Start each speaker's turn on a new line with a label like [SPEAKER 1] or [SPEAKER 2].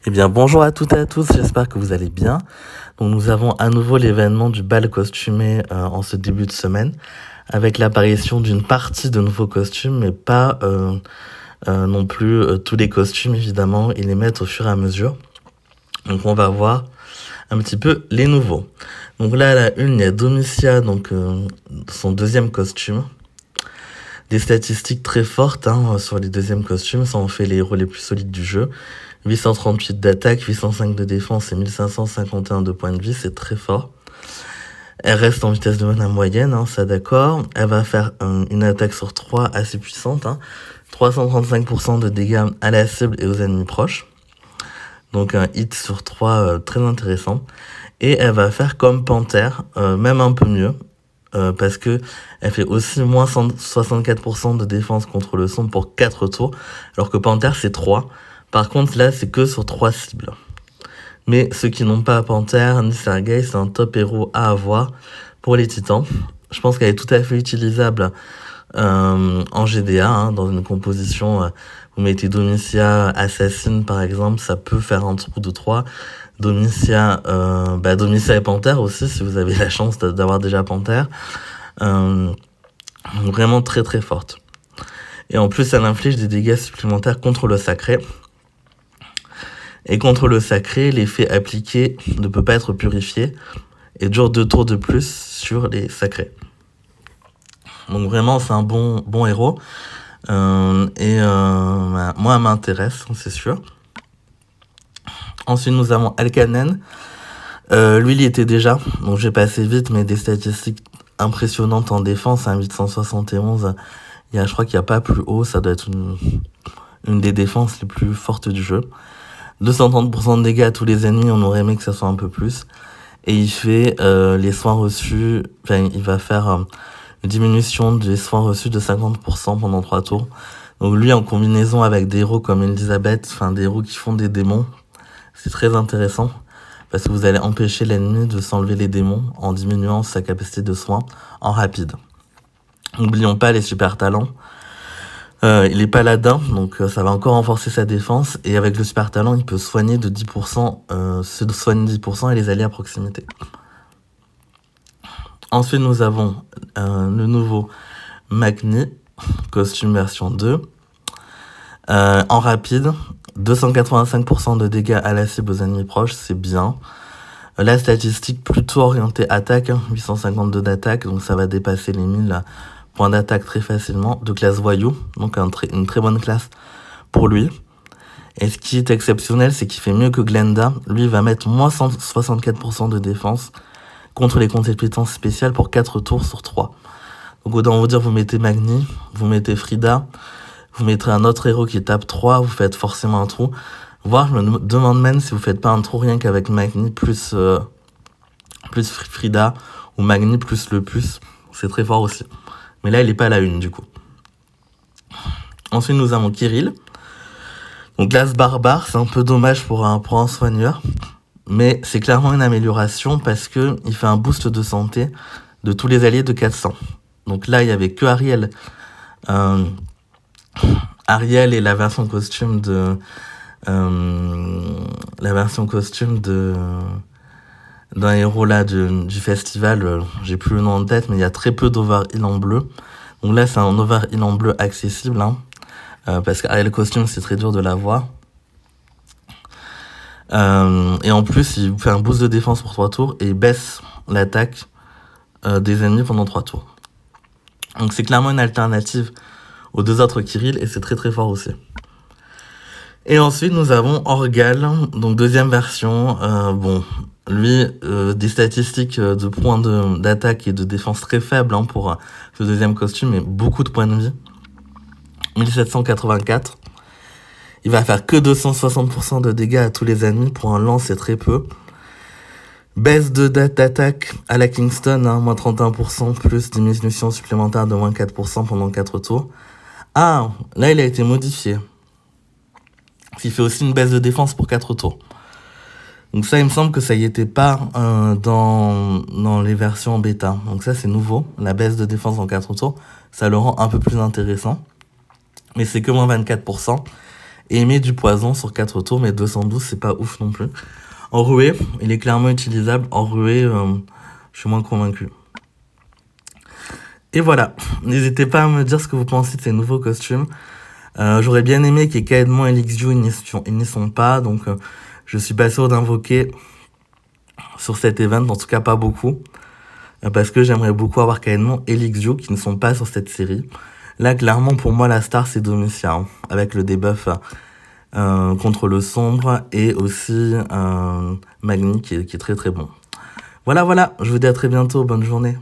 [SPEAKER 1] Eh bien, bonjour à toutes et à tous, j'espère que vous allez bien. Donc, nous avons à nouveau l'événement du bal costumé en ce début de semaine, avec l'apparition d'une partie de nouveaux costumes, mais pas non plus tous les costumes, évidemment, ils les mettent au fur et à mesure. Donc, on va voir un petit peu les nouveaux. Donc là, à la une, il y a Domitia, donc son deuxième costume. Des statistiques très fortes sur les deuxièmes costumes, ça en fait les héros les plus solides du jeu. 838 d'attaque, 805 de défense et 1551 de points de vie, c'est très fort. Elle reste en vitesse de mana moyenne, ça d'accord. Elle va faire une attaque sur 3 assez puissante, 335% de dégâts à la cible et aux ennemis proches. Donc un hit sur 3 très intéressant. Et elle va faire comme Panthère, même un peu mieux. Parce que elle fait aussi moins 64% de défense contre le son pour 4 tours, alors que Panthère c'est 3. Par contre là c'est que sur 3 cibles. Mais ceux qui n'ont pas Panthère ni Sergei, c'est un top héros à avoir pour les titans. Je pense qu'elle est tout à fait utilisable en GDA, dans une composition. Vous mettez Domitia Assassine par exemple, ça peut faire un trou de 3. Domitia et Panthère aussi, si vous avez la chance d'avoir déjà Panthère. Vraiment très très forte. Et en plus, elle inflige des dégâts supplémentaires contre le sacré. Et contre le sacré, l'effet appliqué ne peut pas être purifié et dure 2 tours de plus sur les sacrés. Donc vraiment, c'est un bon héros. Moi, elle m'intéresse, c'est sûr. Ensuite, nous avons Alkanen. Lui, il y était déjà, donc j'ai passé vite, mais des statistiques impressionnantes en défense, 871. Je crois qu'il n'y a pas plus haut, ça doit être une des défenses les plus fortes du jeu. 230% de dégâts à tous les ennemis, on aurait aimé que ça soit un peu plus. Et il fait les soins reçus, il va faire une diminution des soins reçus de 50% pendant 3 tours. Donc lui, en combinaison avec des héros comme Elisabeth, des héros qui font des démons, c'est très intéressant. Parce que vous allez empêcher l'ennemi de s'enlever les démons en diminuant sa capacité de soins en rapide. N'oublions pas les super talents. Il est paladin, donc ça va encore renforcer sa défense. Et avec le super talent, il peut soigner de 10%, se soigner 10% et les alliés à proximité. Ensuite, nous avons le nouveau Magni, costume version 2. En rapide, 285% de dégâts à la cible aux ennemis proches, c'est bien. La statistique plutôt orientée attaque, 852 d'attaque, donc ça va dépasser les 1000 points d'attaque très facilement, de classe voyou, donc une très bonne classe pour lui. Et ce qui est exceptionnel, c'est qu'il fait mieux que Glenda. Lui, il va mettre moins 164% de défense contre les compétences spéciales pour 4 tours sur 3. Donc autant vous dire, vous mettez Magni, vous mettez Frida, vous mettrez un autre héros qui tape 3, vous faites forcément un trou. Voire, je me demande même si vous faites pas un trou rien qu'avec Magni plus Frida, ou Magni plus le plus. C'est très fort aussi. Mais là, il est pas à la une, du coup. Ensuite, nous avons Kirill. Donc, classe barbare, c'est un peu dommage pour un soigneur. Mais c'est clairement une amélioration parce que il fait un boost de santé de tous les alliés de 400. Donc là, il y avait que Ariel. Ariel et la version costume de... d'un héros là du festival, j'ai plus le nom en tête, mais il y a très peu d'overheal en bleu. Donc là, c'est un overheal en bleu accessible, parce qu'Ariel costume, c'est très dur de l'avoir. Et en plus, il fait un boost de défense pour 3 tours et il baisse l'attaque des ennemis pendant 3 tours. Donc c'est clairement une alternative aux 2 autres Kirill et c'est très très fort aussi. Et ensuite, nous avons Orgal, donc deuxième version. Lui, des statistiques de points d'attaque et de défense très faibles pour ce deuxième costume, mais beaucoup de points de vie. 1784. Il va faire que 260% de dégâts à tous les ennemis. Pour un lance, c'est très peu. Baisse de date d'attaque à la Kingston, moins 31%, plus diminution supplémentaire de moins 4% pendant 4 tours. Ah, là, il a été modifié. Il fait aussi une baisse de défense pour 4 tours. Donc ça, il me semble que ça y était pas dans les versions bêta. Donc ça, c'est nouveau. La baisse de défense en 4 tours, ça le rend un peu plus intéressant. Mais c'est que moins 24%. Et Aimé du Poison sur 4 tours, mais 212, c'est pas ouf non plus. Enroué, il est clairement utilisable. Enroué, je suis moins convaincu. Et voilà, n'hésitez pas à me dire ce que vous pensez de ces nouveaux costumes. J'aurais bien aimé qu'il y ait Kaedmon et Lixju, ils n'y sont pas, donc je suis pas sûr d'invoquer sur cet event, en tout cas pas beaucoup, parce que j'aimerais beaucoup avoir Kaedmon et Lixju qui ne sont pas sur cette série. Là, clairement, pour moi, la star, c'est Domicia, hein, avec le debuff contre le sombre et aussi Magni qui est très très bon. Voilà, je vous dis à très bientôt, bonne journée.